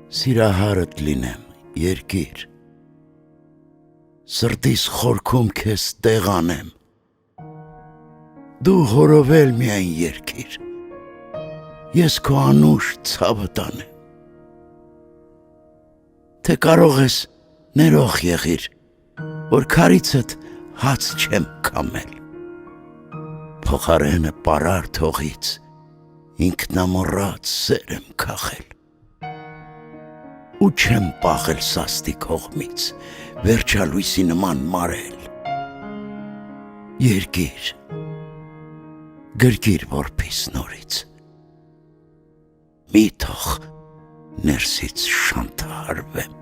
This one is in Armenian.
Սիրահարդ լինեմ, երկիր, սրտիս խորքում քեզ տեղ անեմ, դու հորովել միայն երկիր, ես քո անուշ ցավը տանեմ, թե կարող ես ներող եղիր, որ քարիցդ հաց չեմ կամել, փոխարենը պարար թողից ինքնամոռաց սեր եմ քաղել, ու չեմ պաղել սաստի կողմից, վերջալույսի նման մարել, երկիր, գրգիր որպես նորից, մի թող ներսից շանթահարվեմ,